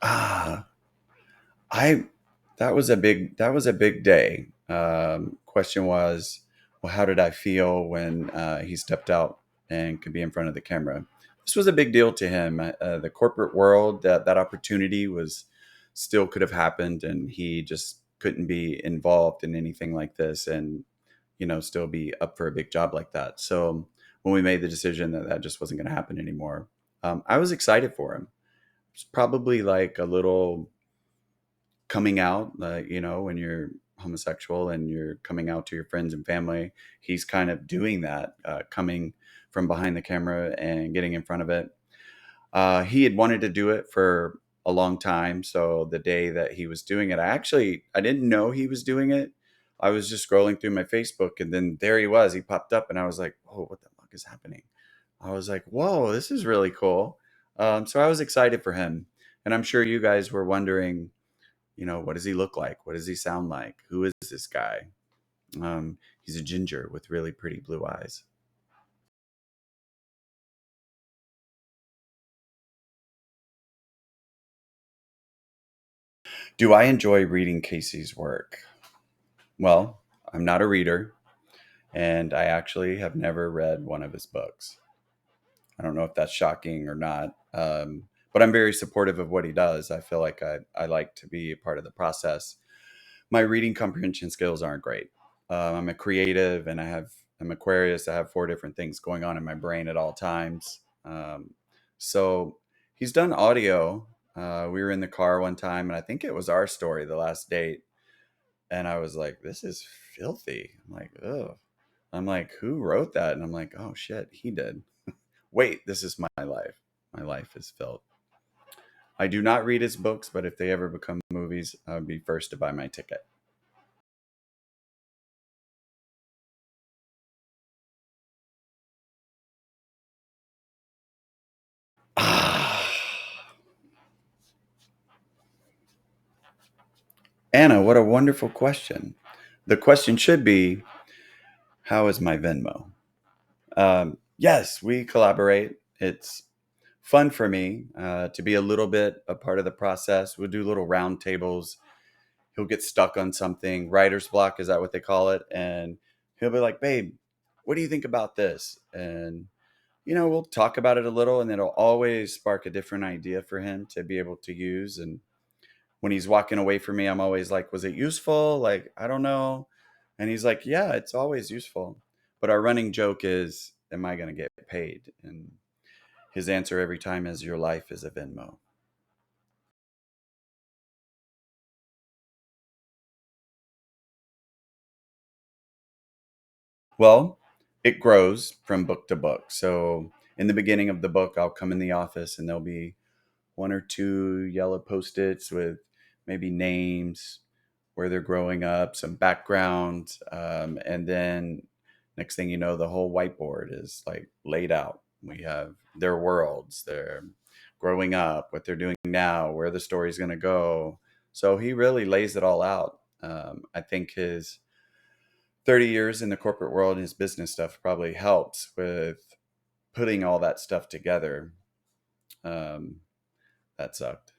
Ah, I that was a big day. Question was, well, how did I feel when he stepped out and could be in front of the camera? This was a big deal to him. The corporate world, that opportunity was still could have happened, and he just couldn't be involved in anything like this, and still be up for a big job like that. So when we made the decision that that just wasn't going to happen anymore, I was excited for him. It's probably like a little coming out, like, when you're homosexual and you're coming out to your friends and family. He's kind of doing that, coming from behind the camera and getting in front of it. He had wanted to do it for a long time. So the day that he was doing it, I didn't know he was doing it. I was just scrolling through my Facebook, and then there he was. He popped up, and I was like, "Oh, what the fuck is happening?" I was like, "Whoa, this is really cool." So I was excited for him, and I'm sure you guys were wondering, what does he look like? What does he sound like? Who is this guy? He's a ginger with really pretty blue eyes. Do I enjoy reading Casey's work? Well, I'm not a reader, and I actually have never read one of his books. I don't know if that's shocking or not, but I'm very supportive of what he does. I feel like I like to be a part of the process. My reading comprehension skills aren't great. I'm a creative, and I'm Aquarius. I have four different things going on in my brain at all times. So he's done audio. We were in the car one time, and I think it was our story, the last date, and I was like, "This is filthy." I'm like, "Ugh." I'm like, "Who wrote that?" And I'm like, "Oh shit, he did." Wait, this is my life. My life is filled. I do not read his books, but if they ever become movies, I would be first to buy my ticket. Ah, Anna, what a wonderful question. The question should be, how is my Venmo? Yes, we collaborate. It's fun for me to be a little bit a part of the process. We'll do little round tables. He'll get stuck on something, writer's block, is that what they call it? And he'll be like, babe, what do you think about this? And, we'll talk about it a little, and it'll always spark a different idea for him to be able to use. And when he's walking away from me, I'm always like, was it useful? Like, I don't know. And he's like, yeah, it's always useful. But our running joke is, am I going to get paid? And his answer every time is, your life is a Venmo. Well, it grows from book to book. So in the beginning of the book, I'll come in the office, and there'll be one or two yellow post-its with maybe names, where they're growing up, some background, and then next thing you know, the whole whiteboard is like laid out. We have their worlds, their growing up, what they're doing now, where the story's going to go. So he really lays it all out. I think his 30 years in the corporate world and his business stuff probably helps with putting all that stuff together. Um, that sucked.